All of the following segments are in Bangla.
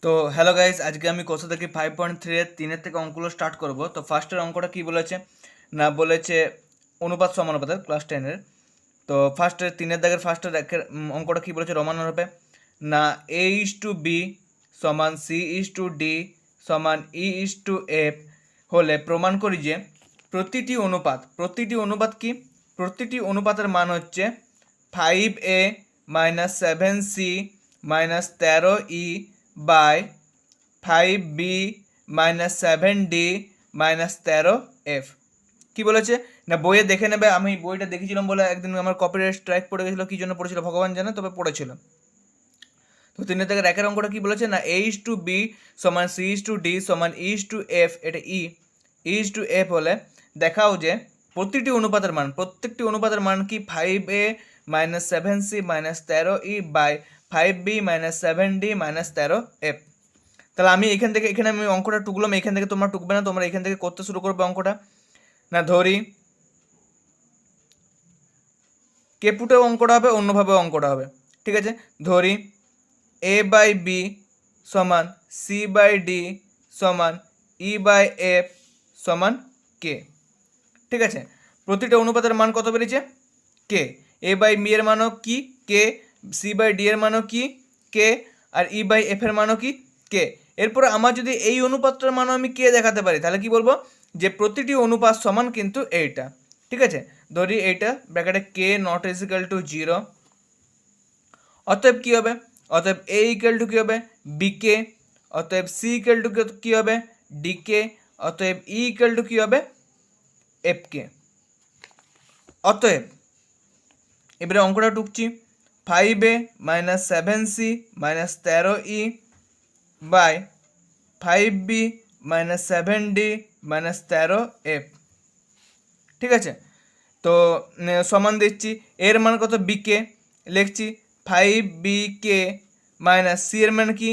তো হ্যালো গাইস, আজকে আমি কোথা থেকে 5.3 এর 3 থেকে অঙ্কগুলো স্টার্ট করব। তো ফার্স্টের অঙ্কটা কি বলেছে না, বলেছে অনুপাত সমানুপাতের ক্লাস 10-এর। তো ফার্স্টের 3 দাগের ফার্স্টের অঙ্কটা কি বলেছে রোমান রূপে না, A/B সমান C/D সমান E/F হলে প্রমাণ করি যে প্রতিটি অনুপাত কি, প্রতিটি অনুপাতের মান হচ্ছে 5A minus 7C minus 13E by 5B minus 7D minus 13F। কি বলেছে না, বইয়ে দেখে নেবে। আমি বইটা দেখেছিলাম বলে একদিন আমার কপিরাইট স্ট্রাইক পড়ে গেছিলো, কী জন্য পড়েছিল ভগবান জানে, তবে পড়েছিল। তো 3 থেকে একের অঙ্কটা কি বলেছে না, A/B সমান C/D সমান E/F, এটা E/F হলে দেখাও যে প্রত্যেকটি অনুপাতের মান কি 5A minus 7C minus 13E by 5B minus 7D minus 13F। তাহলে আমি এখানে আমি অঙ্কটা টুকলাম, এখান থেকে তোমরা টুকবে না, তোমরা এখান থেকে করতে শুরু করবে অঙ্কটা। না ধরি কেপুটেও অঙ্কটা হবে, অন্যভাবেও অঙ্কটা হবে, ঠিক আছে। ধরি A/B সমান C/D সমান E/F সমান K, ঠিক আছে। প্রতিটা অনুপাতের মান কত বেরিয়েছে? K। A/B এর মানও কি K, C/D এর মানও কি K, আর E/F এর মানও কি K। এরপরে আমার যদি এই অনুপাতটার মানও আমি K দেখাতে পারি, তাহলে কি বলবো যে প্রতিটি অনুপাত সমান কিন্তু এইটা, ঠিক আছে। ধরি এইটা ব্র্যাকেটে K নট ইজিক্যাল টু 0। অতএব কি হবে? অতএব A ইকুয়াল টু কি হবে? BK। অতএব C ইকুয়াল টু কি হবে? DK। অতএব E ইকুয়াল টু কি হবে? FK। অতএব এবারে অঙ্কটা টুকছি, 5A minus 7C minus 13E by 5B minus 7D minus 13F, ঠিক আছে। তো সমান দিচ্ছি, এর মান কত? BK লিখছি 5BK মাইনাস C এর মান কি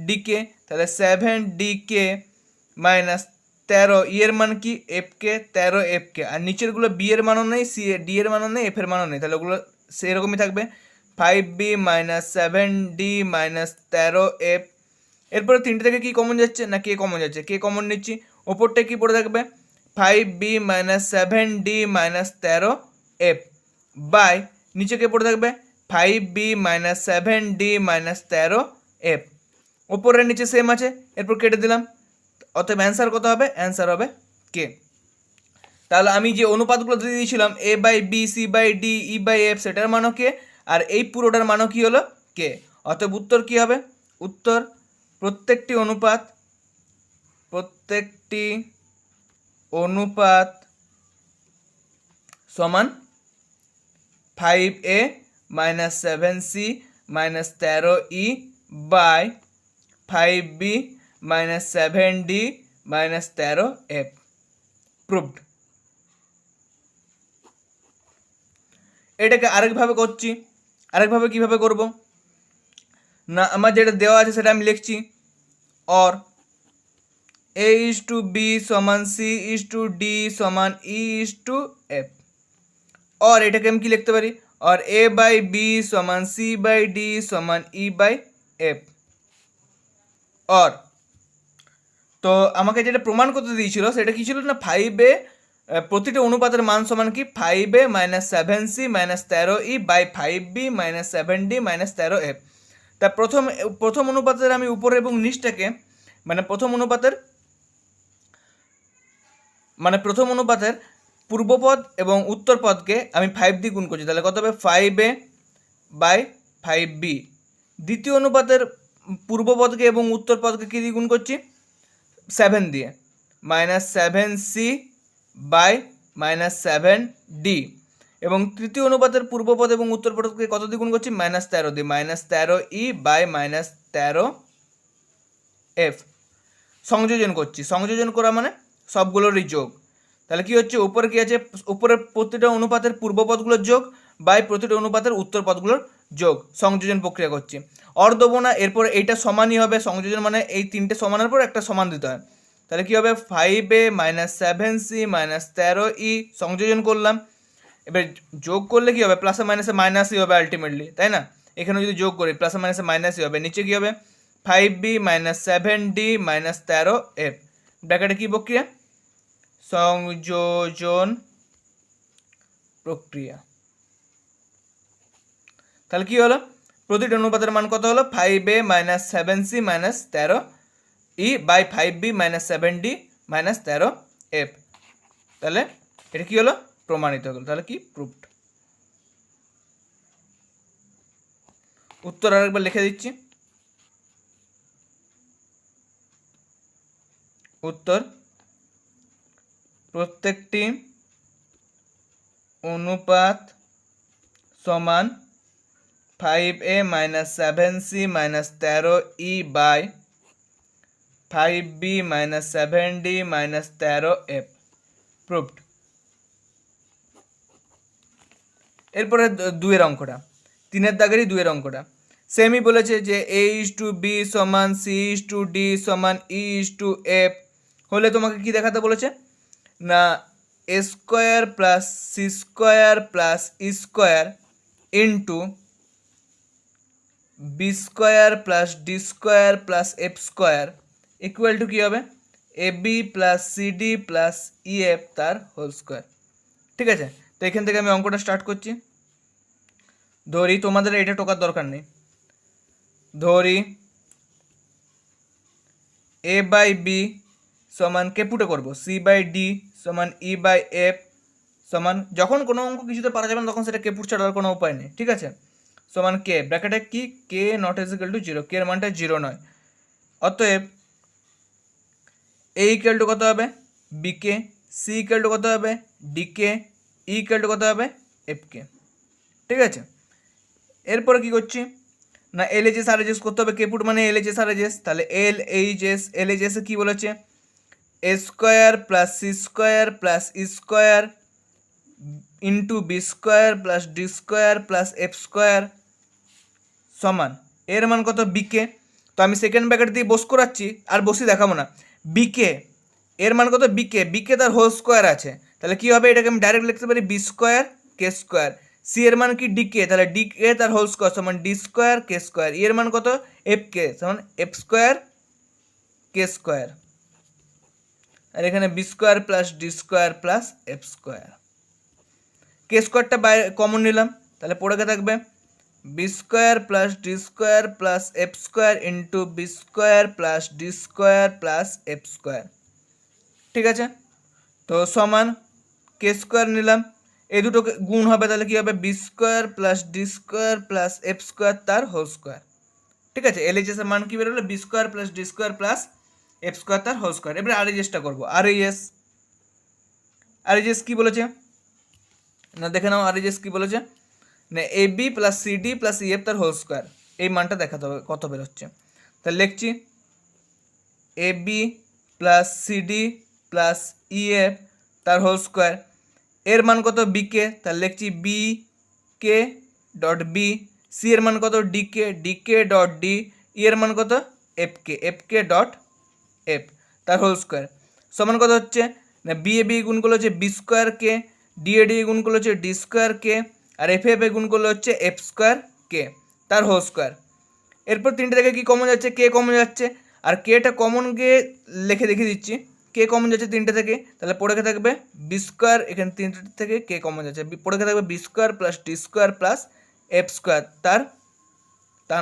DK, তাহলে 7DK মাইনাস 13 E এর মান কি FK, 13FK। আর নিচেরগুলো B এর মানও নেই, D এর মানও নেই, F এর মানও নেই, তাহলে ওগুলো সেরকমই থাকবে 5B minus 7D minus 13F। এরপরে 3টে থেকে কি কমন যাচ্ছে না, K কমন যাচ্ছে, K কমন নিচ্ছি, ওপরটা কি পড়ে থাকবে 5B minus 7D minus 13F by নিচে কে পড়ে থাকবে 5B minus 7D minus 13F। ওপরের নিচে সেম আছে, এরপর কেটে দিলাম। অতএব অ্যান্সার কত হবে? অ্যান্সার হবে K। তাহলে আমি যে অনুপাতগুলো দিয়ে দিয়েছিলাম A/B C/D E/F, সেটার মানও K, আর এই পুরোটার মানও কি হলো K। অতএব উত্তর কি হবে? উত্তর প্রত্যেকটি অনুপাত সমান 5A minus 7C minus 13E by 5B minus 7D minus 13F। Proved. এটাকে আরেকভাবে করছি, আরেকভাবে কিভাবে করব না, আমার যেটা দেওয়া আছে সেটা আমি লিখছি, অর A/B সমান C/D সমান E/F। और এটাকে আমি কি লিখতে পারি, और A/B সমান C/D সমান E/F। और তো আমাকে যেটা প্রমাণ করতে দিয়েছিল সেটা কি ছিল না, 5A প্রতিটা অনুপাতের মান সমান কি 5A minus 7C minus 13E by 5B minus 7D minus 13F। তা প্রথম অনুপাতের আমি উপর এবং নিচটাকে প্রথম অনুপাতের পূর্বপদ এবং উত্তর পদকে আমি 5 দিয়ে গুণ করছি, তাহলে কত হবে 5A বাই 5B। দ্বিতীয় অনুপাতের পূর্বপদকে এবং উত্তর পদকে কী দিয়ে গুণ করছি? 7 দিয়ে, minus 7C by minus 7D। এবং তৃতীয় অনুপাতের পূর্বপদ এবং উত্তর পদকে কত দিয়ে গুণ করছি? মাইনাস 13 দিয়ে, minus 13E by minus 13F। সংযোজন করছি, সংযোজন করা মানে সবগুলোরই যোগ। তাহলে কি হচ্ছে, উপরে কি আছে, উপরের প্রতিটা অনুপাতের পূর্বপদগুলোর যোগ বাই প্রতিটা অনুপাতের উত্তর পদগুলোর যোগ, সংযোজন প্রক্রিয়া করছি। অর দেবো না, এরপর এইটা সমানই হবে। সংযোজন মানে এই 3টে সমানের পর একটা সমান দিতে হয়। তাহলে কি হবে 5A minus 7C minus 13E, সংযোজন করলাম। এবার যোগ করলে কি হবে, প্লাসে মাইনাসে মাইনাসই হবে আলটিমেটলি, তাই না? এখানে যদি যোগ করি প্লাসে মাইনাসে মাইনাসই হবে। নিচে কি হবে 5b minus 7d minus 13f। ব্র্যাকেটে কি প্রক্রিয়া? সংযোজন প্রক্রিয়া। তাহলে কি হলো? প্রতিটি অনুপাতের মান কত হলো? 5a minus 7c minus 13e by 5b minus 7d minus 13f। তাহলে এটা কি হলো? প্রমাণিত হলো। তাহলে কি? প্রুভড। উত্তর আরেকবার লিখে দিচ্ছি। উত্তর: প্রত্যেকটি অনুপাত সমান 5a minus 7c minus 13e by 5b minus 7d minus 13f। Proved. এরপরে দুয়ের অঙ্কটা, 3-এর দাগেরই 2-এর অঙ্কটা সেমই বলেছে যে a:b সমান c:d সমান e:f হলে তোমাকে কি দেখাতে বলেছে না a square plus C square plus E square into B square plus D square plus F square equal to কী হবে? A b plus c d plus e f তার হোল স্কোয়ার। ঠিক আছে, তো এখান থেকে আমি অঙ্কটা স্টার্ট করছি। ধরি, তোমাদের এটা টোকার দরকার নেই, ধরি এ বাই বি সমান কে পুটে করবো সি বাই ডি সমান ই বাই এফ সমান, যখন কোনো অঙ্ক কিছুতে পারা যাবে না তখন সেটা কে পুট ছাড়ার কোনো উপায় নেই। ঠিক আছে, সমান কে, ব্র্যাকেটে কি কে নট ইজিক্যাল টু 0, কে এর মানটা 0 নয়। অতএব এ ইকুয়াল টু কত হবে? বি কে, সি ইকুয়াল টু কত হবে? ডি কে, ই ইকুয়াল টু কত হবে? এফ কে। ঠিক আছে, এরপরে কি করছি না L H S R H S করতে হবে। কে পুট মানে L H S R H S, তাহলে এল এইচ এস কি বলেছে? এ square plus C square plus ই square into B square plus D square plus F square সমান এর মান কত? বিকে। তো আমি সেকেন্ড ব্র্যাকেট দিয়ে বস করাচ্ছি, আর বসি দেখাবো না। বিকে এর মান কত? বিকে, বিকে তার হোল স্কোয়ার আছে, তাহলে কি হবে? এটাকে আমি ডাইরেক্ট লিখতে পারি বি স্কোয়ার কে স্কোয়ার। সি এর মান কি? ডিকে, তাহলে ডিকে তার হোল স্কোয়ার সমান ডি স্কোয়ার কে স্কোয়ার। এর মান কত? এফ কে সমান এফ স্কোয়ার কে স্কোয়ার। আর এখানে b square plus D square plus F square. K স্কোয়ারটা বাইরে কমন নিলাম, তাহলে পড়ে থাকবে B square plus D square plus F square into B square plus D square plus F square. ঠিক আছে, তো সমান কে স্কোয়ার নিলাম, এই দুটো গুণ হবে, তাহলে কি হবে? B square plus D square plus F square তার হোল স্কোয়ার। ঠিক আছে, এল এইচ এস এর মান কি বেরোলো? B square plus D square plus F square তার হোল স্কোয়ার। এবারে আর এই এসটা করবো। আর এই এস কি বলেছে না দেখে নাও। আর এই এস কি বলেছে না a b plus c d plus e f তার হোল স্কোয়ার। এই মানটা দেখাতে হবে কত বেরোচ্ছে। তাহলে লিখছি a b plus c d plus e f তার হোল স্কোয়ার। এর মান কত? বি কে, তাহলে লিখছি b k dot b. C এর মান কত? D k dot d. E এর মান কত? এফ কে ডট এফ তার হোল স্কোয়ার সমান কত হচ্ছে না বি এ বি গুণ করলে হচ্ছে বি স্কোয়ার কে, ডি এ ডি গুণ করলে হচ্ছে ডি স্কোয়ার কে, আর এফ এ গুণ করলে হচ্ছে এফ স্কোয়ার কে তার হোল স্কোয়ার। এরপর তিনটে থেকে কি কমন যাচ্ছে? কে কমন যাচ্ছে, আর কেটা কমন গিয়ে লিখে দেখিয়ে দিচ্ছি। কে কমন যাচ্ছে তিনটে থেকে, তাহলে পড়ে থাকবে বি স্কোয়ার, এখানে তিনটে থেকে কে কমন যাচ্ছে, পড়ে থাকবে B square plus D square plus F square তার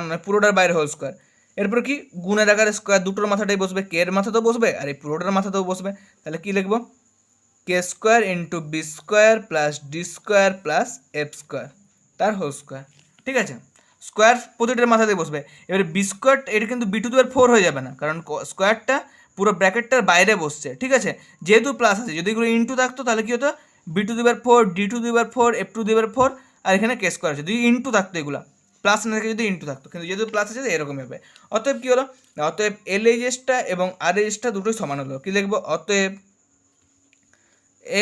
মানে পুরোটার বাইরে হোল স্কোয়ার। এরপর কি গুণের আকারে স্কোয়ার, দুটোর মাথাটাই বসবে, কে এর মাথাতেও বসবে আর এই পুরোটার মাথাতেও বসবে। তাহলে কি লিখবো? K square into B square plus D square plus F square তার হোল স্কোয়ার। ঠিক আছে, স্কোয়ার প্রতিটার মাথাতে বসবে। এবারে বি স্কোয়ার এটা কিন্তু বি টু দি পাওয়ার 4 হয়ে যাবে না, কারণ স্কোয়ারটা পুরো ব্র্যাকেটটার বাইরে বসছে। ঠিক আছে, যেহেতু প্লাস আছে, যদি এগুলো ইন্টু থাকতো তাহলে কি হতো? B to the power 4, d to the power 4, f to the power 4, আর এখানে কে স্কোয়ার আছে। যদি ইন্টু থাকতো এগুলা, প্লাস না থাকে যদি ইন্টু থাকতো, কিন্তু যেহেতু প্লাস আছে এরকমই হবে। অতএব কি হলো? অতএব এল এইচ এসটা এবং আর এইচটা দুটোই সমান হলো। কি লিখবো? অতএব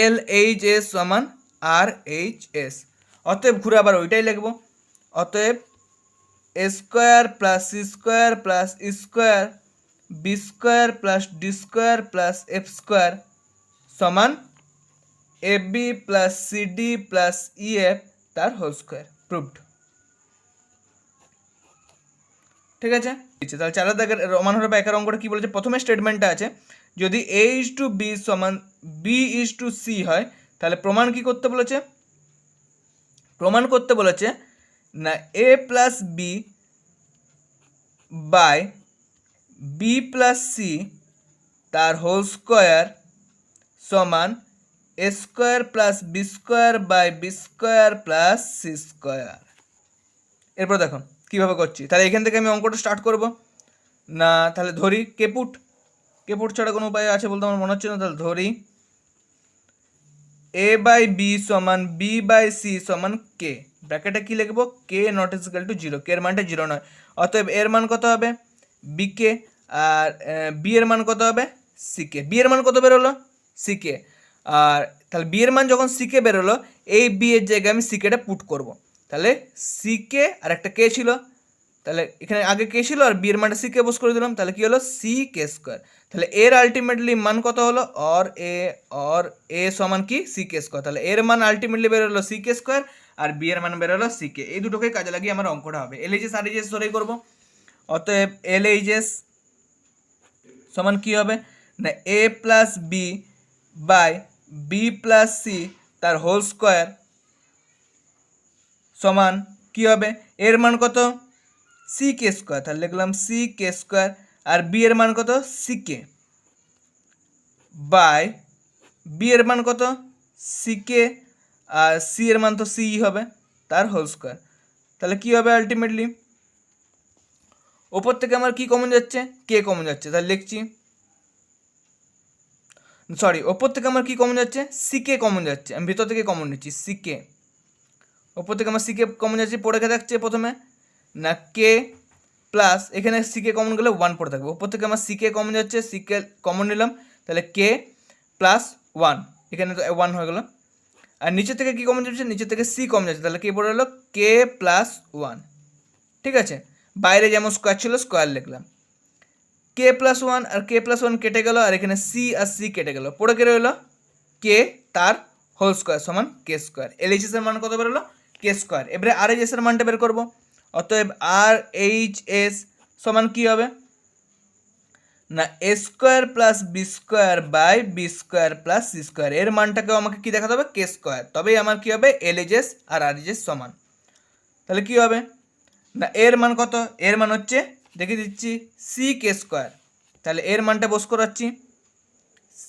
এল এইচ এস সমান আর এইচ এস। অতএব ঘুরে আবার ওইটাই লিখবো। অতএব a square plus C square plus E square B square plus D square plus F square সমান a b plus c d plus e f তার হোল স্কোয়ার। প্রুভড। ঠিক আছে, তাহলে 4 দাগের রোমান হরফে একের অঙ্কটা কি বলেছে, প্রথমে স্টেটমেন্টটা আছে যদি A:B সমান B:C হয় তাহলে প্রমাণ কি করতে বলেছে, প্রমাণ করতে বলেছে না A plus b by b plus c তার হোল স্কোয়ার সমান a square plus b square by b square plus C square. এরপর দেখো কীভাবে করছি, তাহলে এখান থেকে আমি অঙ্কটা স্টার্ট করব না, তাহলে ধরি কেপুট, কেপুট ছাড়া কোনো উপায় আছে বলতে আমার মনে হচ্ছে না, তাহলে ধরি এ বাই বি সমান বি বাই সি সমান কে, ব্র্যাকেটে কি লিখবো, কে নট ইজিক্যাল টু 0, কে এর মানটা 0 নয়, অতএব এর মান কত হবে বি কে, আর বি এর মান কত হবে সি কে, বি এর মান কত বেরোলো সি কে, আর তাহলে বি এর মান যখন সি কে বেরোলো এই বি এর জায়গায় আমি সি কেটা পুট করবো, তাহলে সি কে আর একটা কে ছিল, তাহলে এখানে আগে কে ছিল আর বি এর মানটা সি কে বস করে দিলাম, তাহলে কি হলো সি কে স্কোয়ার, তাহলে এর আলটিমেটলি মান কত হলো অর এ সমান কি সি কে স্কোয়ার, তাহলে এর মান আলটিমেটলি বেরোলো সি কে স্কোয়ার আর বি এর মান বেরোলো সি কে, এই দুটোকে কাজে লাগিয়ে আমার অঙ্কটা হবে। এলএইচএস আর এইচএস ধরেই করবো, অতএব এলএইচএস সমান কি হবে না a plus b by b plus c তার হোল স্কোয়ার সমান কি হবে এর মান কত সি কে স্কোয়ার, তাহলে লিখলাম সি কে স্কোয়ার, আর বি এর মান কত সি কে বাই বি এর মান কত সি কে, আর সি এর মান তো সি হবে তার হোল স্কোয়ার, তাহলে কি হবে আলটিমেটলি ওপর থেকে আমার কি কমন যাচ্ছে কে কমন যাচ্ছে, তাহলে লিখছি সরি ওপর থেকে আমার কি কমন যাচ্ছে সি কে কমন যাচ্ছে, আমি ভিতর থেকে কমন নিচ্ছি সি কে, ওপর থেকে আমার সি কে কমন যাচ্ছে, পড়ে কে থাকছে প্রথমে না কে প্লাস এখানে সি কে কমন গেলে 1 পড়ে থাকবে, ওপর থেকে আমার সি কে কমন যাচ্ছে সি কে কমন নিলাম, তাহলে কে প্লাস 1 এখানে তো 1 হয়ে গেল, আর নিচে থেকে কি কমন যাচ্ছে নিচে থেকে সি কমন যাচ্ছে, তাহলে কি পড়ে হলো কে প্লাস 1, ঠিক আছে, বাইরে যেমন স্কোয়ার ছিল স্কোয়ার লিখলাম, কে প্লাস 1 আর কে প্লাস 1 কেটে গেল, আর এখানে সি আর সি কেটে গেল, পড়ে কে রইল কে তার হোল স্কোয়ার সমান কে স্কোয়ার, এলএইচএস এর মান কত বেরোলো কে স্কোয়ার। এবারে আর এইচ এস এর মানটা বের করবো, অতএব আর এইচ এস সমান কি হবে না a square plus b square by b square plus C square, এর মানটাকেও আমাকে কি দেখাতে হবে কে স্কোয়ার, তবেই আমার কি হবে এলএইচএস আর আরএইচএস সমান, তাহলে কি হবে না এর মান কত, এর মান হচ্ছে দেখিয়ে দিচ্ছি সি কে স্কোয়ার, তাহলে এর মানটা বস করাচ্ছি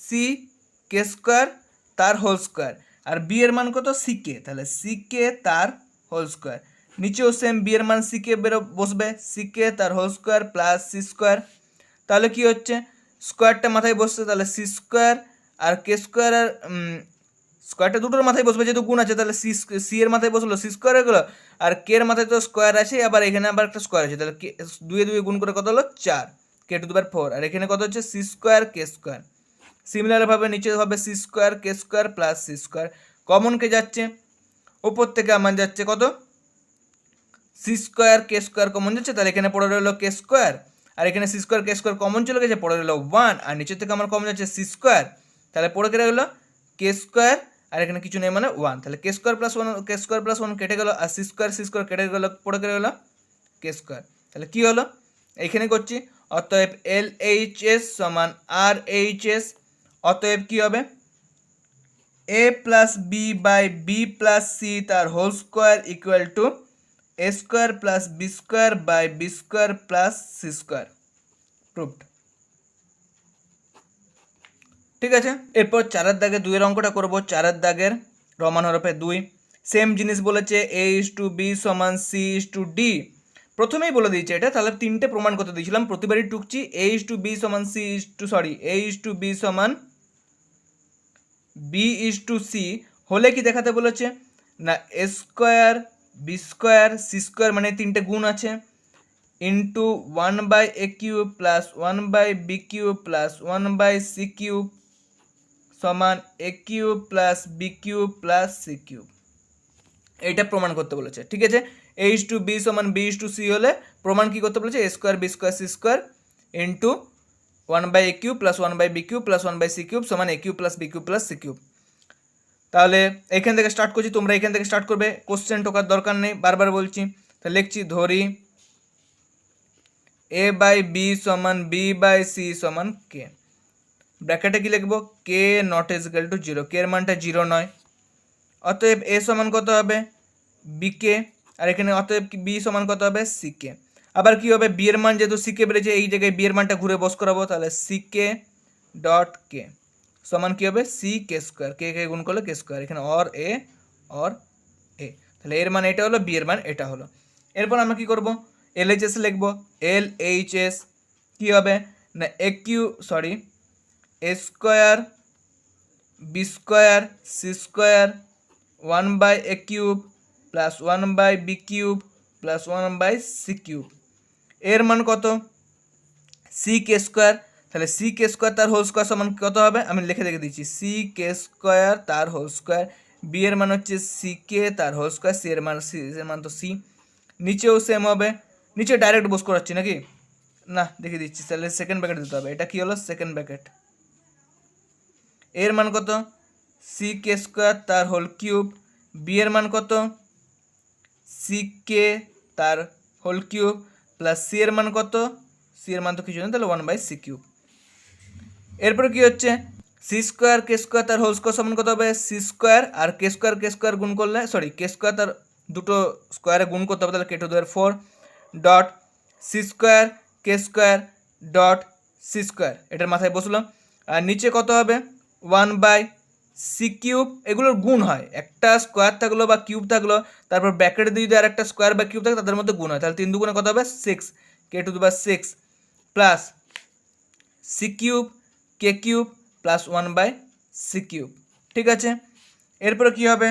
সি কে স্কোয়ার তার হোল স্কোয়ার, আর বি এর মান কত সি কে, তাহলে সি কে তার হোল স্কোয়ার, নিচেও সেম বি এর মান সি কে বসবে সি কে তার whole square plus C square, তাহলে কি হচ্ছে স্কোয়ারটা মাথায় বসছে, তাহলে সি স্কোয়ার আর কে স্কোয়ার, আর স্কোয়ারটা দুটোর মাথায় বসবে যেহেতু গুণ আছে, তাহলে সি এর মাথায় বসলো সি স্কোয়ার হয়ে গেলো, আর কে এর মাথায় তো স্কোয়ার আছে, আবার এখানে আবার একটা স্কোয়ার আছে, তাহলে কে 2 গুণ করে কত হলো 4 কে টু দি পাওয়ার 4, আর এখানে কত হচ্ছে সি স্কোয়ার কে স্কোয়ার, সিমিলারভাবে নিচে হবে সি স্কোয়ার কে square plus C square, common কে যাচ্ছে ওপর থেকে আমার যাচ্ছে কত সি স্কোয়ার কে স্কোয়ার কমন যাচ্ছে, তাহলে এখানে পড়ে রইলো কে স্কোয়ার, আর এখানে সি স্কোয়ার কে স্কোয়ার কমন চলে গেছে পড়ে রইলো 1, আর নিচের থেকে আমার কমন যাচ্ছে সি স্কোয়ার, তাহলে পড়ে গেলে হলো কে স্কোয়ার, আর এখানে কিছু নেই মানে 1, তাহলে কে স্কোয়ার প্লাস 1 কেটে গেলো, আর সি স্কোয়ার কেটে গেলো পড়ে গেলে হলো কে স্কোয়ার, তাহলে কি হলো এইখানে করছি, অতএব এল এইচ এস সমান আর এইচ এস, অতএব কি হবে a plus b by b plus c তার whole square equal to a square plus b square by b square plus C square, proved. ঠিক আছে, এরপর 4 দাগের 2 এর অঙ্কটা করবো, 4 দাগের রোমান হরফে 2, সেম জিনিস বলেছে A:B সমান C:D, প্রথমেই বলে দিয়েছে এটা, তাহলে 3টে প্রমাণ করতে দিয়েছিলাম, প্রতিবারই টুকছি A:B সমান A:B সমান B:C হলে কি দেখাতে বলেছে না a square B square C square মানে 3টে গুণ আছে into 1/a³ plus 1/b³ plus 1/c³ সমান a³ plus b³ plus c³ এইটা প্রমাণ করতে বলেছে। ঠিক আছে, A:B সমান B:C হলে প্রমাণ কি করতে বলেছে a square B square C square into 1/a³ plus 1/b³ plus 1/c³ সমান a³ plus b³ plus c³। তাহলে এখান থেকে স্টার্ট করছি, তোমরা এখান থেকে স্টার্ট করবে, কোশ্চেন টোকার দরকার নেই, বারবার বলছি। তাহলে লিখছি ধরি এ বাই বি সমান বি বাই সি সমান কে। ব্র্যাকেটে কি লিখবো, k not is equal to zero, k এর মানটা জিরো নয়, অতএব এ সমান কত হবে বি কে, আর এখানে অতএব বি সমান কত হবে সি কে। আবার কি হবে, বি এর মান যেহেতু সি কে বেড়েছে, এই জায়গায় বি এর মানটা ঘুরে বস করাবো, তাহলে সি কে ডট কে সমান কি হবে সি কে স্কোয়ার, কে কে গুণ করলে কে স্কোয়ার, এখানে অর এ, তাহলে এর মান এটা হলো, বি এর মান এটা হলো। এরপর আমরা কি করব, এল এইচ এস লিখবো, এল এইচ এস কি হবে না এ কিউ sorry a square B square C square 1/a cube plus 1/b cube plus 1/c cube. এর মান কত সি কে স্কোয়ার, তাহলে সি কে স্কোয়ার তার হোল স্কোয়ার সমান কত হবে, আমি লিখে রেখে দিচ্ছি সি কে স্কোয়ার তার হোল স্কোয়ার, বি এর মান হচ্ছে সি কে তার হোল স্কোয়ার, সি এর মান তো সি, নিচেও সেম হবে, নিচে ডাইরেক্ট বস করাচ্ছি নাকি না, দেখে দিচ্ছি, তাহলে সেকেন্ড ব্র্যাকেট দিতে হবে, এটা কি হলো সেকেন্ড ব্র্যাকেট। এর মান কত সি কে স্কোয়ার তার হোল কিউব, বি এর মান কত সি কে তার হোল কিউব প্লাস সি এর মান কত, সি এর মান তো কিছু নেই, তাহলে 1/c কিউব। এরপরে কি হচ্ছে সি স্কোয়ার কে স্কোয়ার তার হোল স্কোয়ার সমান কত হবে সি স্কোয়ার, আর কে স্কোয়ার গুণ করলে সরি কে স্কোয়ার তার দুটো স্কোয়ারে গুণ করতে হবে, তাহলে k to the power 4 dot c square K square dot c square, এটার মাথায় বসলাম। আর নিচে কত হবে 1/c কিউব, এগুলোর গুণ হয়, একটা স্কোয়ার থাকলো বা কিউব থাকলো, তারপর ব্র্যাকেট দিয়ে যদি আর একটা স্কোয়ার বা কিউব থাকে তাদের মধ্যে গুণ হয়, তাহলে 3 দুগুণে কত হবে 6 k to the power 6 plus c cube k cube plus 1/c cube. ঠিক আছে, এরপরে কি হবে,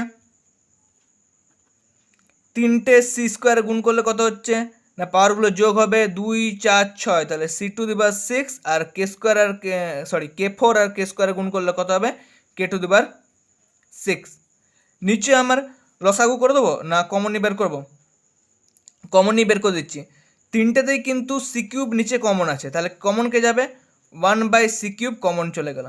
তিনটে সি স্কোয়ার গুণ করলে কত হচ্ছে না পাওয়ারগুলো যোগ হবে 2 4 6, তাহলে সি টু দি পাওয়ার 6 আর কে স্কোয়ার আর কে 4 আর কে স্কোয়ার গুণ করলে কত হবে কে টু দি পাওয়ার 6। নিচে আমার লসাগু করে দেবো না কমনই বের করবো, কমনই বের করে দিচ্ছি, তিনটেতেই কিন্তু সি কিউব নিচে কমন আছে, তাহলে কমন কে যাবে 1/c কিউব কমন চলে গেল,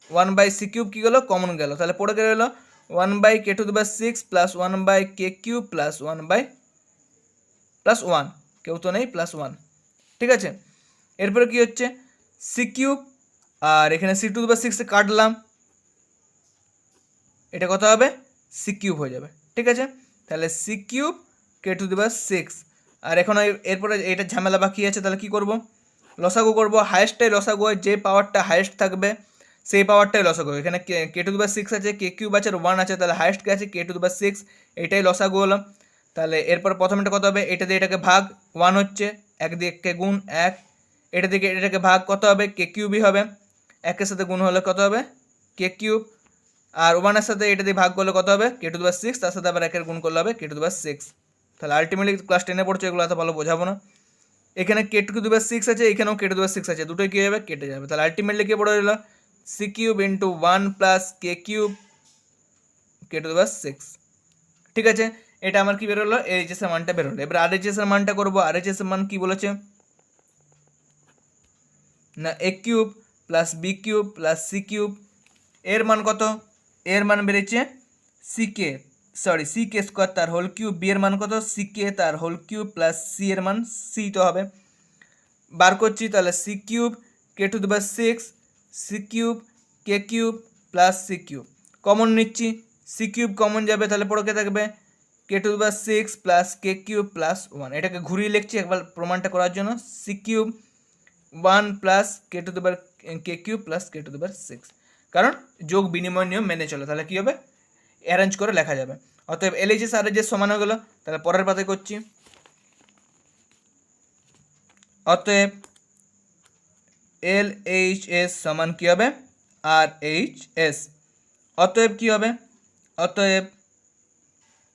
1/c কিউব কি গেলো কমন গেল, তাহলে পড়ে গেল 1/k two the power 6 plus 1/k cube plus 1 কেউ তো নেই প্লাস 1। ঠিক আছে, এরপরে কি হচ্ছে সি কিউব আর এখানে সি টু দি পাওয়ার 6 কাটলাম, এটা কত হবে সি কিউব হয়ে যাবে। ঠিক আছে, তাহলে c cube k to the power 6, আর এখন এরপরে এটা ঝামেলা বাকি আছে, তাহলে কি করব লসাগু করব, হায়েস্টটাই লসাগু হয়, যে পাওয়ারটা হায়েস্ট থাকবে সেই পাওয়ারটাই লসাগু, এখানে কে টু দি পাওয়ার 6 আছে, কে কিউব আছে আর 1 আছে, তাহলে হায়েস্ট কে আছে কে টু দি পাওয়ার 6, এটাই লসাগু হলো। তাহলে এরপর প্রথমটা কত হবে, এটা দিয়ে এটাকে ভাগ 1 হচ্ছে, এক দিয়ে কে গুণ 1, এটা থেকে এটাকে ভাগ কত হবে কে কিউবই হবে, একের সাথে গুণ হলে কত হবে কে কিউব, আর 1 এর সাথে এটা দিয়ে ভাগ করলে কত হবে কে টু দি পাওয়ার 6, তার সাথে আবার একের গুণ করলে হবে কে টু দি পাওয়ার 6। তাহলে আলটিমেটলি ক্লাস 10 পড়ছে, এগুলো এত ভালো বোঝাবো না, এখানে কে টু দি পাওয়ার 6 আছে, এখানেও কে টু দি পাওয়ার 6 আছে, দুটোই কী যাবে কেটে যাবে, তাহলে আলটিমেটলি কে পড়ে রইল c cube into 1 plus k cube k to the power 6। ঠিক আছে, এটা আমার কি বেরোলো এইচএস এর মানটা বেরোলো। এবার আর এইচএস এর মানটা করবো, আর এইচএস এর মান কি বলেছে না a cube plus b cube plus c cube, এর মান কত, এর মান বেড়েছে সি কে স্কোয়ার তার হোল কিউব, বি এর মান কত সি কে তার হোল কিউব প্লাস সি এর মান সি তো হবে, বার করছি, তাহলে c cube k to the power 6 c cube k cube plus c cube, common নিচ্ছি সি কিউব কমন যাবে, তাহলে পড়ে কে থাকবে k to the power 6 plus k cube plus 1, এটাকে ঘুরিয়ে লিখছি একবার প্রমাণটা করার জন্য, c cube 1 plus k to the power k cube plus k to the power 6, কারণ যোগ বিনিময় নিয়ম মেনে চলে, তাহলে কী হবে অ্যারেঞ্জ করে লেখা যাবে। অতএব এলএইচএস আর এইচএস সমান হয়ে গেল, তাহলে পরের পাতায় করছি, অতএব এল এইচ এস সমান কী হবে আর এইচ এস, অতএব কী হবে অতএব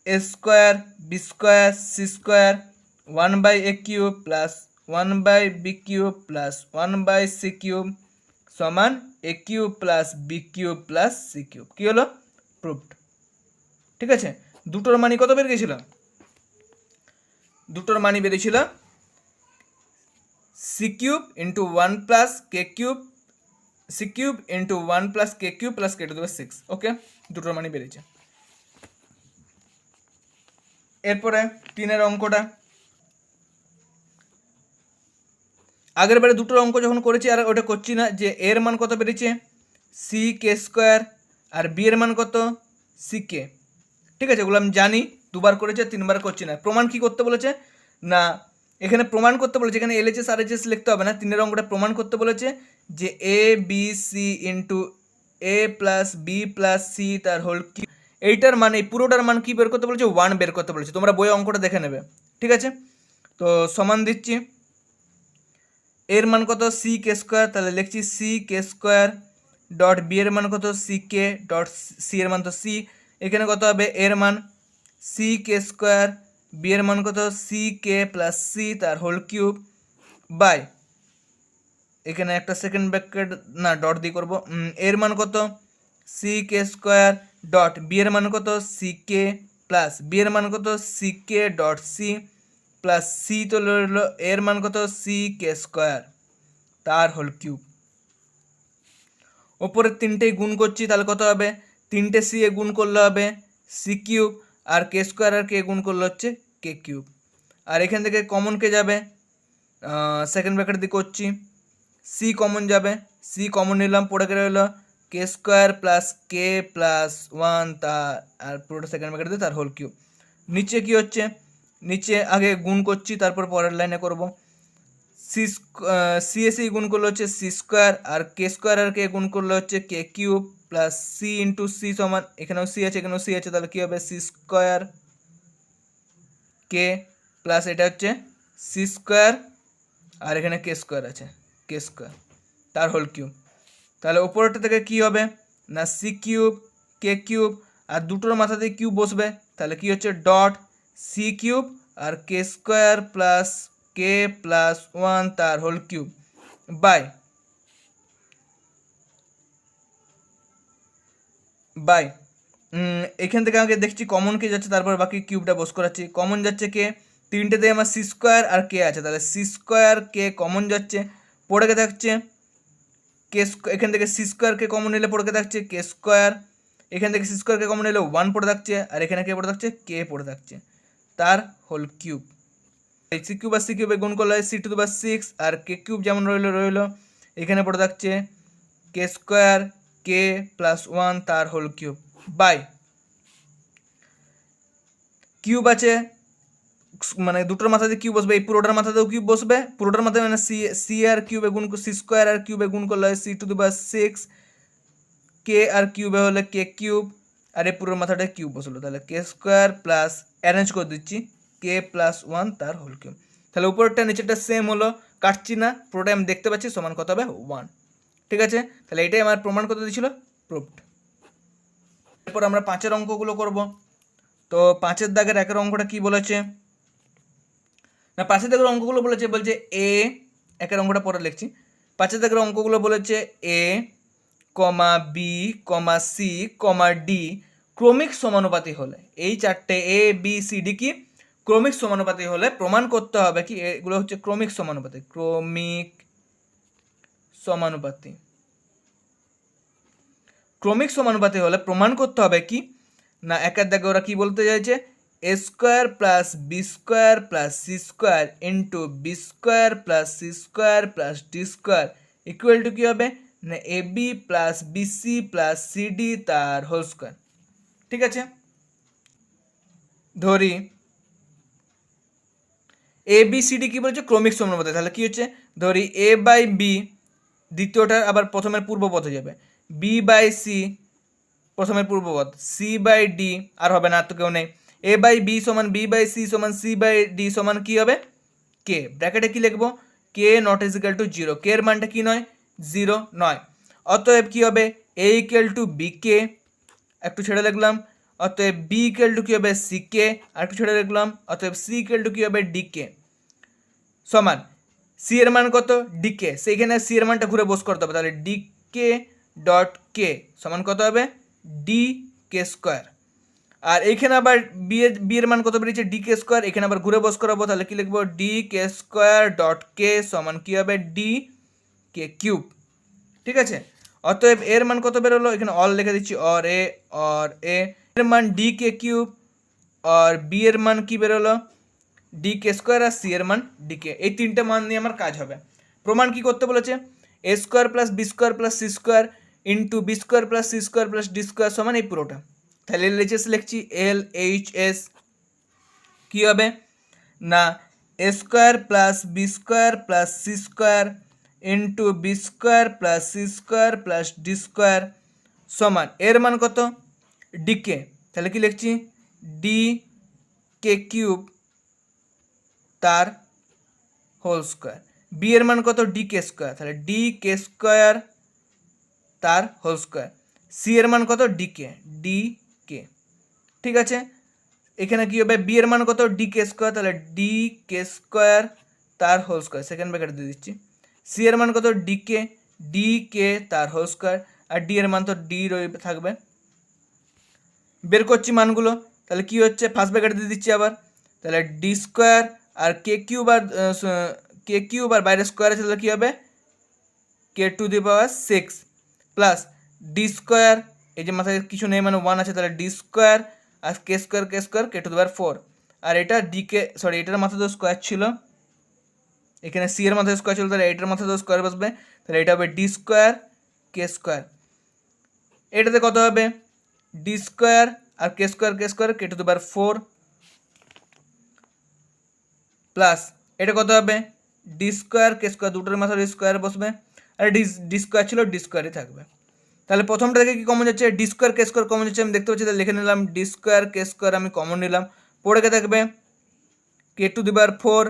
a square B square C square 1/a cube plus 1/b cube plus 1/c cube সমান a cube plus b cube plus c cube, কী হলো প্রুভড। ঠিক আছে, দুটোর মানই কত বের গেছিল, দুটোর মানই বেরিয়েছিল c cube into 1 plus k cube, c cube into 1 plus k cube plus k to the power 6, okay দুটোর মানই বেরিয়েছে। এরপরে 3 অঙ্কটা, আগের বারে দুটো অঙ্ক যখন করেছি আর ওটা করছি না, যে এর মান কত বেরিয়েছে সি কে স্কোয়ার আর বি এর মান কত সি কে। ঠিক আছে, ওগুলো আমি জানি, দুবার করেছে, তিনবার করছি না। প্রমাণ কি করতে বলেছে না, এখানে প্রমাণ করতে বলেছে, এখানে এলএচএস আর এইচএস লিখতে হবে না, তিনের অঙ্কটা প্রমাণ করতে বলেছে যে এ বি সি ইন্টু এ প্লাস বি প্লাস সি তার হোল কি, এইটার মানে এই পুরোটার মান কি বের করতে বলেছে 1 বের করতে বলেছে। তোমরা বই অঙ্কটা দেখে নেবে। ঠিক আছে, তো সমান দিচ্ছি, এর মান কত সি কে স্কোয়ার, তাহলে লিখছি C K square dot b এর মান কত সি কে ডট সি এর মান তো সি, এখানে কত হবে এর মান সি কে স্কোয়ার, বি এর মান কত সি কে প্লাস সি তার হোল কিউব বাই, এখানে একটা সেকেন্ড ব্র্যাকেট না ডট দিয়ে করবো, এর মান কত C K square dot b এর মান কত সি কে প্লাস বি এর মান কত C K dot C plus C তো রইল এর মান কত সি কে স্কোয়ার তার হোল কিউব। ওপরের তিনটেই গুণ করছি, তাহলে কত হবে তিনটে সি এ গুণ করলে হবে সি কিউব, আর কে স্কোয়ার আর কে গুণ করলে হচ্ছে কে কিউব। আর এখান থেকে কমন কে যাবে, সেকেন্ড ব্র্যাকেট দিয়ে করছি, সি কমন যাবে, সি কমন নিলাম, পড়ে গেলে হলো কে স্কোয়ার প্লাস কে প্লাস 1 তার আর পুরোটা সেকেন্ড ব্র্যাকেট দিয়ে তার হোল কিউব। নিচে কি হচ্ছে, নিচে আগে গুণ করছি তারপর পরের লাইনে করব, সি সি এ সি গুণ করলে হচ্ছে সি স্কোয়ার আর কে স্কোয়ার আর কে গুণ করলে হচ্ছে k cube plus c into c সমান, এখানেও সি আছে এখানেও সি আছে, তাহলে কী হবে সি স্কোয়ার কে প্লাস এটা হচ্ছে সি স্কোয়ার আর এখানে কে স্কোয়ার আছে কে স্কোয়ার তার হোল কিউব। তাহলে ওপরটা থেকে কি হবে না সি কিউব কে কিউব আর দুটোর মাথাতে কিউব বসবে, তাহলে কি হচ্ছে ডট সি কিউব আর কে স্কোয়ার প্লাস কে প্লাস 1 তার হোল কিউব বাই বাই এখান থেকে আগে দেখছি কমন কে যাচ্ছে, তারপর বাকি কিউবটা বস করাচ্ছি। কমন যাচ্ছে কে, তিনটেতে আমার সি স্কোয়ার আর কে আছে, তাহলে সি স্কোয়ার কে কমন যাচ্ছে, পড়ে গে থাকছে কে, এখান থেকে সি স্কোয়ারকে কমন নিলে পড়ে থাকছে কে স্কোয়ার, এখান থেকে সি স্কোয়ারকে কমন নিলে 1 পড়ে থাকছে, আর এখানে কে পড়ে থাকছে কে পড়ে থাকছে তার হোল কিউব। এই সি কিউব আর সি কিউবে গুণ করলে সি টু দি পাওয়ার 6 আর কে কিউব যেমন রইলো এখানে পড়ে থাকছে কে স্কোয়ার কে প্লাস 1 তার হোল কিউব বাই কিউব আছে মানে দুটোর মাথাতে কিউব বসবে, এই পুরোটার মাথাতেও কিউব বসবে, পুরোটার মাথায় মানে সি সি আর কিউবে গুণ সি স্কোয়ার আর কিউবে গুণ করলে হয় সি টু দি পাওয়ার 6 কে আর কিউবে হলে কে কিউব আর এই পুরোর মাথাটা কিউব বসলো, তাহলে কে স্কোয়ার প্লাস অ্যারেঞ্জ করে দিচ্ছি কে প্লাস 1 তার হোল কিউব। তাহলে উপরেরটা নিচেরটা সেম হলো, কাটছি না, পুরোটাই আমি দেখতে পাচ্ছি সমান কত হবে 1। ঠিক আছে, তাহলে এটাই আমার প্রমাণ কত দিয়েছিল প্রুফড। এরপর আমরা 5-এর অঙ্কগুলো করব। তো 5-এর দাগের 1-এর অঙ্কটা কি বলেছে না, 5-এর দাগের অঙ্কগুলো বলেছে এ, 1-এর অঙ্কটা পরে লিখছি, 5-এর দাগের অঙ্কগুলো বলেছে এ কমা B comma c comma D ক্রমিক সমানুপাতি হলে, এই চারটে এ বি সি ডি কি ক্রমিক সমানুপাতি হলে প্রমাণ করতে হবে কি, এগুলো হচ্ছে ক্রমিক সমানুপাতি, ক্রমিক সমানুপাতি, ক্রমিক সমানুপাতি হলে প্রমাণ করতে হবে কি না, 1-এর দাগে ওরা কি বলতে চাইছে a square plus b square plus C square into B square plus C square plus D square equal to কী হবে না a b plus b c plus c d তার হোল স্কোয়ার। ঠিক আছে, ধরি এ বি সি ডি কী বলছে ক্রমিক সমানুপাতি, তাহলে কি হচ্ছে ধরি এ বাই বি, দ্বিতীয়টা আবার প্রথমের পূর্বপথে যাবে, বি বাই সি প্রথমের পূর্বপদ, সি বাই ডি আর হবে না, আর তো কেউ নেই, এ বাই বি সমান বি বাই সি সমান সি বাই ডি সমান কি হবে কে, ব্র্যাকেটে কি লিখবো k not is equal to 0, কে এর মানটা কি নয় 0 নয়, অতএব কি হবে এ ইকুয়াল টু বি কে, একটু ছেড়ে লিখলাম, অতএব বি ইকুয়াল টু কি হবে সি কে, আর একটু ছেড়ে লিখলাম, অতএব সি ইকুয়াল টু কি হবে ডি কে সমান সি এর মান কত ডি কে, সেইখানে সি এর মানটা ঘুরে বস করতে হবে, তাহলে ডি কে ডট কে সমান কত হবে ডি কে স্কোয়ার, আর এইখানে আবার বি এর মান কত বেরিয়েছে ডি কে স্কোয়ার, এখানে আবার ঘুরে বস করাবো, তাহলে কি লিখবো D k square dot K সমান কি হবে ডি কে কিউব। ঠিক আছে, অতএব এর মান কত বেরোলো, এখানে অল লিখে দিচ্ছি অর এ এর মান ডি কে কিউব, আর বি এর মান কি বেরোলো ডি কে স্কোয়ার আর সি এর মান ডি কে, এই তিনটে মান নিয়ে আমার কাজ হবে। প্রমাণ কি করতে বলেছে, এ square plus b square plus C square into B square plus C square plus D square সমান এই পুরোটা। তাহলে LHS লিখছি, LHS কী হবে না a square plus b square plus C square into B square plus C square plus D square সমান এর মান কত ডিকে, তাহলে কি লিখছি ডি কে কিউব তার হোল স্কোয়ার, বি এর মান কত ডি কে স্কোয়ার, তাহলে ডি কে স্কোয়ার তার হোল স্কোয়ার, সি এর মান কত ডি কে। ঠিক আছে, এখানে কি হবে বি এর মান কত ডি কে স্কোয়ার, তাহলে ডি কে স্কোয়ার তার হোল স্কোয়ার সেকেন্ড ব্র্যাকেট দিয়ে দিচ্ছি, সি এর মান কত ডি কে তার হোল স্কোয়ার, আর ডি এর মান তো ডি থাকবে। বের করছি মানগুলো, তাহলে কি হচ্ছে ফার্স্ট ব্র্যাকেট দিয়ে দিচ্ছি আবার, তাহলে ডি স্কোয়ার আর কে কিউব আর বাইরে স্কোয়ার আছে, তাহলে কী হবে k to the power 6 plus D square, এই যে মাথায় কিছু নেই মানে 1 আছে, তাহলে ডি স্কোয়ার আর কে square K to the power 4, আর এটা এটার মাথায় তো স্কোয়ার ছিল, এখানে সি এর মাথায় স্কোয়ার ছিল, তাহলে এটার মাথায় তো স্কোয়ার বসবে, তাহলে এটা হবে ডি স্কোয়ার কে স্কোয়ার, এটাতে কত হবে ডি স্কোয়ার আর কে square K to the power 4 plus এটা কত হবে ডি স্কোয়ার কে স্কোয়ার, দুটোর মাথায় স্কোয়ার বসবে, আর ডি স্কোয়ার ছিল ডি স্কোয়ারই থাকবে। তাহলে প্রথমটা থেকে কি কমন যাচ্ছে ডি স্কোয়ার কে স্কোয়ার কমন যাচ্ছে, আমি দেখতে পাচ্ছি, তাহলে লিখে নিলাম ডি স্কোয়ার কে স্কোয়ার আমি কমন নিলাম, পড়ে কে থাকবে k to the power 4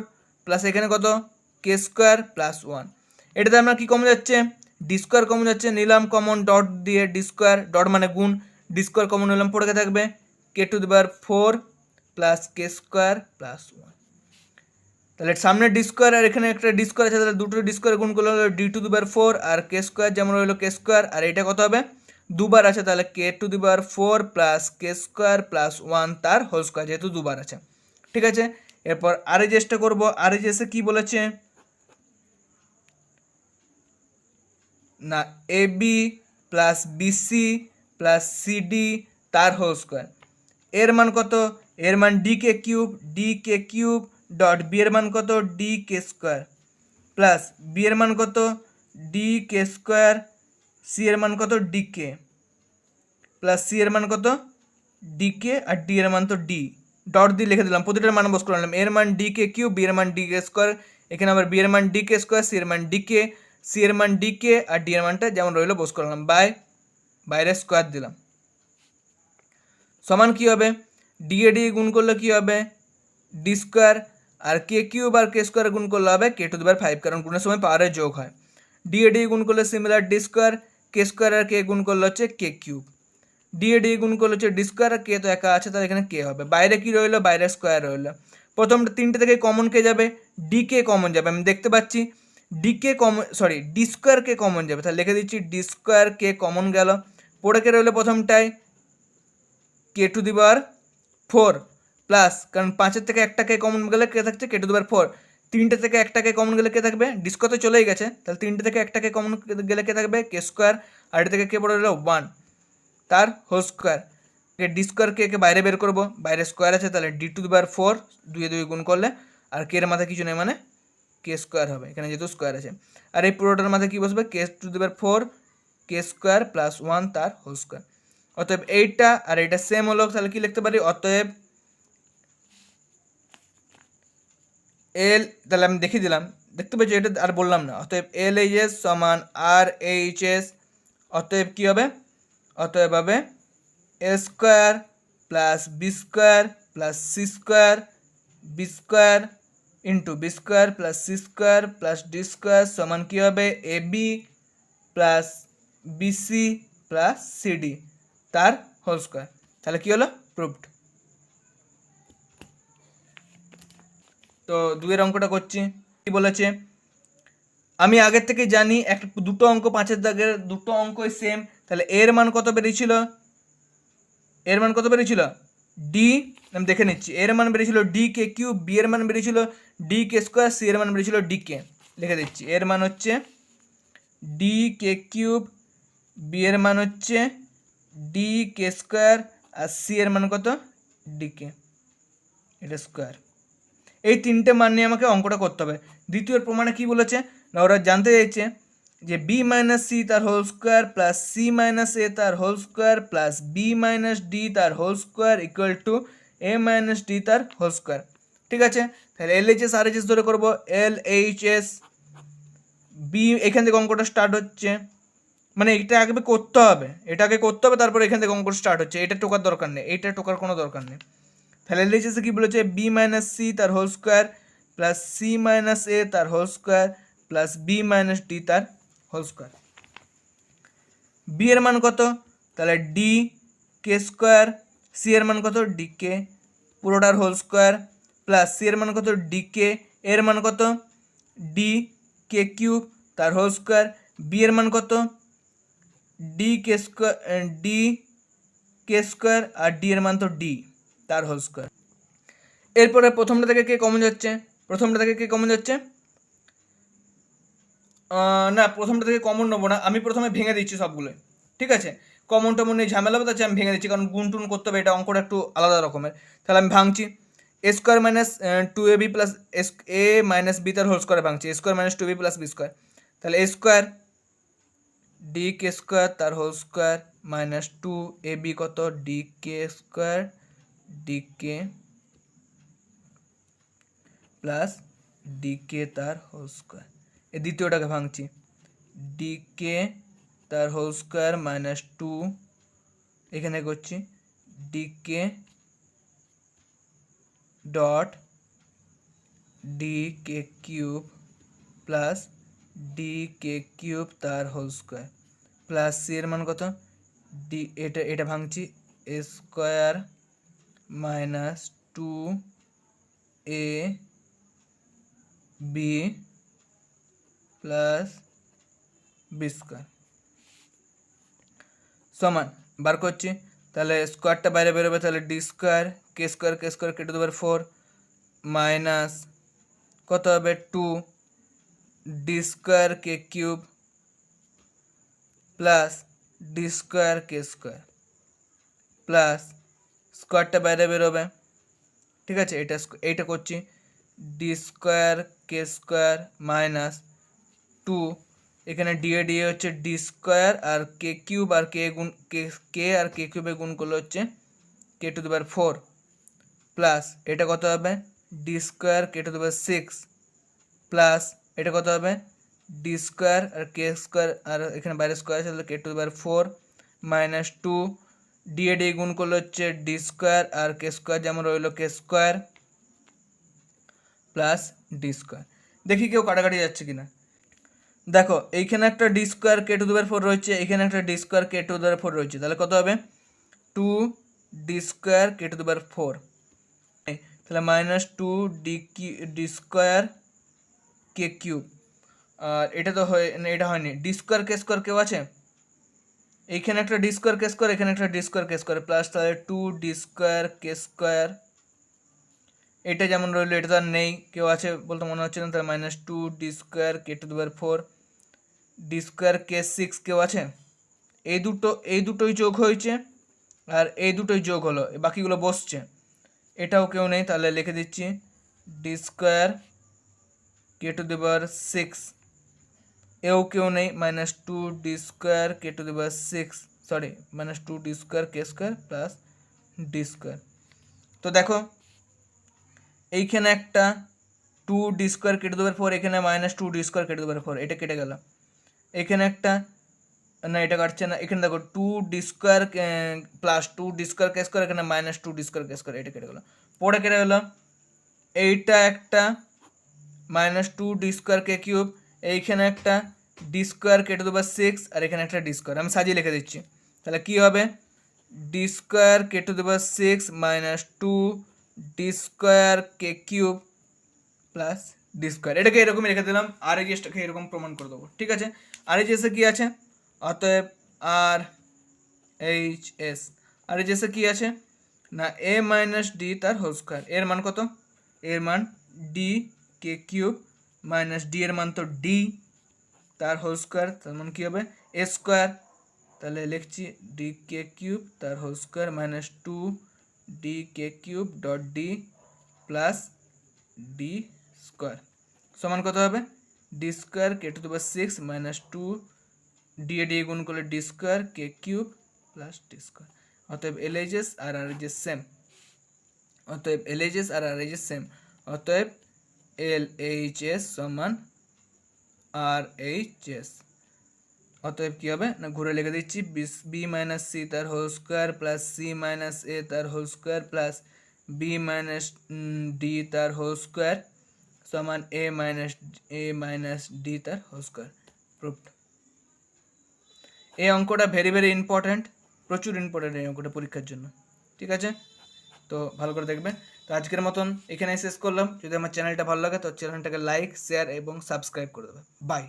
plus এখানে কত কে স্কোয়ার প্লাস 1, এটাতে আমরা কি কমন যাচ্ছে ডি স্কোয়ার কমন যাচ্ছে, নিলাম কমন ডট দিয়ে ডি স্কোয়ার, ডট মানে গুণ, ডি স্কোয়ার কমন নিলাম, পড়ে কে থাকবে k to the power 4 plus k square plus 1, তাহলে সামনে ডি স্কোয়ার আর এখানে একটা ডি স্কোয়ার আছে, তাহলে দুটো ডি স্কোয়ার গুণ করলে হলো ডি টু দি পাওয়ার 4 আর কে স্কোয়ার যেমন রইলো কে স্কোয়ার, আর এটা কত হবে দুবার আছে, তাহলে k to the power 4 plus k square plus 1 তার হোল স্কোয়ার, যেহেতু দুবার আছে। ঠিক আছে, এরপর আরএইচএসটা করবো, আরএইচএসে কি বলেছে না a b plus b c plus c d তার হোল স্কোয়ার, এর মান কত এর মান ডি কে কিউব ডট বি এর মান কত d k square plus b এর মান কত ডি কে স্কোয়ার, সি এর মান কত ডি কে প্লাস সি এর মান কত ডি কে, আর ডি এর মান তো ডি, ডট দিয়ে লিখে দিলাম, প্রতিটার মান বস করে নিলাম, এর মান ডি কে কিউব, বি এর মান ডি কে স্কোয়ার, এখানে আবার বি এর মান ডি কে স্কোয়ার, সি এর মান ডি কে, সি এর মান ডি কে, আর ডি এর মানটা যেমন রইলো বস করলাম, বাইরে স্কোয়ার দিলাম, সমান কি হবে ডি এ ডি গুণ করলে কি হবে ডি স্কোয়ার, আর কে কিউব আর কে স্কোয়ার গুণ করলে হবে কে টু দি পাওয়ার 5, কারণ গুণের সময় পাওয়ারের যোগ হয়, ডি এ ডি গুণ করলে সিমিলার ডি স্কোয়ার, কে স্কোয়ার আর কে গুণ করলে হচ্ছে কে কিউব, ডি এ ডি গুণ করলে হচ্ছে ডি স্কোয়ার, আর কে তো একা আছে, তাহলে এখানে কে হবে, বাইরে কি রইলো বাইরে স্কোয়ার রইলো, প্রথমটা তিনটে থেকে কমন কে যাবে ডি কে কমন যাবে, আমি দেখতে পাচ্ছি ডি স্কোয়ার কে কমন যাবে, তাহলে লিখে দিচ্ছি ডি স্কোয়ার কে কমন গেল, পড়ে কে রইলো প্রথমটায় কে টু দি পাওয়ার 4 প্লাস, কারণ 5 থেকে একটা কে কমন গেলে কে থাকছে কে টু দি পাওয়ার 4, তিনটে থেকে একটা কে কমন গেলে কে থাকবে ডি স্কোয়ার তো চলেই গেছে, তাহলে তিনটে থেকে একটা কে কমন গেলে কে থাকবে কে স্কোয়ার, আর এটা থেকে কে পড়ে রইলো 1 তার হোল স্কোয়ার, ডি স্কোয়ার কে বাইরে বের করবো, বাইরে স্কোয়ার আছে, তাহলে ডি টু দি পাওয়ার 4 2 গুণ করলে, আর কে এর মাথায় কিছু নেই মানে কে স্কোয়ার হবে, এখানে যেহেতু স্কোয়ার আছে, আর এই পুরোটার মাথায় কী বসবে k to the power 4 k square plus 1 তার হোল স্কোয়ার, অতএব এইটা আর এইটা সেম হলো, তাহলে কি লিখতে পারি অতএব এল, তাহলে আমি দেখিয়ে দিলাম, দেখতে পাচ্ছি এটা আর বললাম না, অতএব এল এইচ এস সমান আর এইচ এস, অতএব কী হবে অতএব হবে a square plus b square plus C square B square into B square plus C square plus D square সমান কী হবে a b plus b c plus c d তার হোল স্কোয়ার, তাহলে কী হলো প্রুভড। তো দুয়ের অঙ্কটা করছি, কি বলেছে আমি আগের থেকে জানি একটা দুটো অঙ্ক 5-এর দাগের দুটো অঙ্কই সেম, তাহলে এর মান কত বেরিয়েছিল ডি, আমি দেখে নিচ্ছি, এর মান বেরিয়েছিল ডি কে কিউব, বি এর মান বেরিয়েছিল ডি কে স্কোয়ার, সি এর মান বেরিয়েছিল ডি কে, লিখে দিচ্ছি এর মান হচ্ছে ডি কে কিউব, বি এর মান হচ্ছে ডি কে স্কোয়ার, আর সি এর মান কত ডি কে, এটা স্কোয়ার, এই তিনটে মান নিয়ে আমাকে অঙ্কটা করতে হবে। দ্বিতীয় প্রমাণে কি বলেছে না ওরা জানতে চাইছে যে বি মাইনাস সি তার whole square plus C minus এ তার whole square plus B minus D তার whole square equal to a minus D তার হোল স্কোয়ার। ঠিক আছে, তাহলে LHS RHS ধরে করবো। LHS বি, এখান থেকে অঙ্কটা স্টার্ট হচ্ছে, মানে এটা আগে করতে হবে, এটাকে করতে হবে, তারপর এখান থেকে অঙ্ক স্টার্ট হচ্ছে। এটা টোকার দরকার নেই, এটা টোকার কোনো দরকার নেই। তাহলে LHS কি বলেছে, বি মাইনাস সি তার whole square plus C minus এ তার whole square plus B minus D তার হোল স্কোয়ার। বি এর মান কত, তাহলে ডি কে স্কোয়ার, সি এর মান কত ডি কে পুরোটার হোল স্কোয়ার প্লাস সি এর মান কত ডি কে, এর মান কত ডি কে কিউব তার হোল স্কোয়ার, বি এর মান কত ডি কে স্কোয়ার আর ডি এর মান তো ডি তার হোল স্কোয়ার। এরপরে প্রথমটা থেকে কে কমন যাচ্ছে, প্রথমটা থেকে কে কমন যাচ্ছে, না প্রথমটা থেকে কমন নেবো না, আমি প্রথমে ভেঙে দিচ্ছি সবগুলো। ঠিক আছে, কমন টমন নিয়ে ঝামেলা হবে, তাই আমি ভেঙে দিচ্ছি, কারণ গুণ টুন করতে হবে, এটা অঙ্কটা একটু আলাদা রকমের। তাহলে আমি ভাঙছি, a square minus 2ab plus a minus b তার হোল স্কোয়ার ভাঙছি, a square minus 2b plus b square. তাহলে a square d k square তার হোল স্কোয়ার মাইনাস 2ab কত d k square d k plus d k তার হোল স্কোয়ার। এই দ্বিতীয়টাকে ভাঙছি, ডি কে তার হোল স্কোয়ার মাইনাস 2, এখানে করছি ডি কে ডট ডি কে কিউব প্লাস ডি কে কিউব তার হোল স্কোয়ার প্লাস সি এর মান কত ডি, এটা ভাঙছি a square minus 2a b plus b square সমান বার করছি। তাহলে স্কোয়ারটা বাইরে বেরোবে, তাহলে d square K to the power 4 minus কত হবে 2 ডি স্কোয়ার কে কিউব প্লাস ডি স্কোয়ার কে স্কোয়ার প্লাস স্কোয়ারটা বাইরে বেরোবে। ঠিক আছে, এইটা করছি ডি স্কোয়ার কে স্কোয়ার মাইনাস 2, এখানে ডি এ হচ্ছে ডি স্কোয়ার আর কে কিউব আর কে গুণ কে আর কে কিউবে গুণ করলে হচ্ছে কে টু দি পাওয়ার 4 প্লাস এটা কত হবে D square K to the power 6 plus এটা কত হবে ডি স্কোয়ার আর কে স্কোয়ার আর এখানে বাইরে স্কোয়ার আছে, তাহলে k to the power 4 minus 2 d গুণ করলে হচ্ছে ডি স্কোয়ার আর কে স্কোয়ার যেমন রইলো k square plus D square. দেখি কেউ কাটাকাটি যাচ্ছে কিনা। দেখো এইখানে একটা D square K to the power 4 রয়েছে, এখানে একটা D square K to the power 4 রয়েছে, তাহলে কত হবে 2 D square K to the power 4, তাহলে মাইনাস 2 ডি স্কোয়ার কে কিউব। আর এটা তো হয় না, এটা হয়নি, ডি স্কোয়ার কেউ আছে, এইখানে একটা ডি স্কোয়ার এখানে একটা ডি স্কোয়ার প্লাস তাহলে 2 ডি স্কোয়ার কে স্কোয়ার, এটা যেমন রইলো, এটা তো আর নেই, কেউ আছে বলতে মনে হচ্ছে না, তাহলে minus 2 D square K to the power 4 D square K 6, কেউ আছে, এই দুটোই যোগ হয়েছে আর এই দুটোই যোগ হলো, বাকিগুলো বসছে, এটাও কেউ নেই, তাহলে লিখে দিচ্ছি D square K to the power 6, এও কেউ নেই, minus 2 D square K to the power 6, sorry minus 2 D square K square plus D square. তো দেখো এইখানে একটা 2 D square K to the power 4, এখানে minus 2 D square K to the power 4, এটা কেটে গেল, এখানে একটা, না এটা কাটছে না, এখানে দেখো 2 D square plus 2 D square কে স্কোয়ার, এখানে মাইনাস 2 ডি স্কোয়ার কে স্কোয়ার, এটা কেটে গেল, পরে কেটে গেল, এইটা একটা মাইনাস 2 ডি স্কোয়ার কে কিউব, এইখানে একটা D square K to the power 6 আর এখানে একটা ডি স্কোয়ার, আমি সাজিয়ে লিখে দিচ্ছি, তাহলে কি হবে D square K to the power 6 minus 2 D square K cube plus D square. এটাকে এরকমই রেখে দিলাম, আর এই জিনিসটাকে এরকম প্রমাণ করে দেবো। ঠিক আছে, আর এই জিনিসে কি আছে, অতএব আর এইচ এস, আর এই জিনিসে কি আছে না এ মাইনাস ডি তার হোল স্কোয়ার, এর মান কত, এর মান d K cube minus D এর মান তো ডি তার হোল স্কোয়ার, তার মান কী হবে এ স্কোয়ার, তাহলে লিখছি ডি কে কিউব তার হোল স্কোয়ার মাইনাস 2 ডি কে cube dot D plus D square সমান কত হবে D square K to the power 6 minus 2 D এ ডি গুণ করলে ডি স্কোয়ার কে কিউব প্লাস ডি স্কোয়ার। অতএব এলএইচএস আর আরএইচএস সেম, অতএব এলএইচএস আর আরএইচএস সেম, অতএব এলএইচএস সমান আরএইচএস। অতএব কী হবে না, ঘুরে লিখে দিচ্ছি, বি মাইনাস সি তার whole square plus C minus এ তার whole square plus B minus D তার হোল স্কোয়ার সমান এ মাইনাস ডি তার হোল স্কোয়ার। প্রুফড। এই অঙ্কটা ভেরি ভেরি ইম্পর্ট্যান্ট, প্রচুর ইম্পর্ট্যান্ট এই অঙ্কটা পরীক্ষার জন্য। ঠিক আছে, তো ভালো করে দেখবেন। তো আজকের মতন এখানে শেষ করলাম। যদি আমার চ্যানেলটা ভালো লাগে তো চ্যানেলটাকে লাইক, শেয়ার এবং সাবস্ক্রাইব করে দেবে। বাই।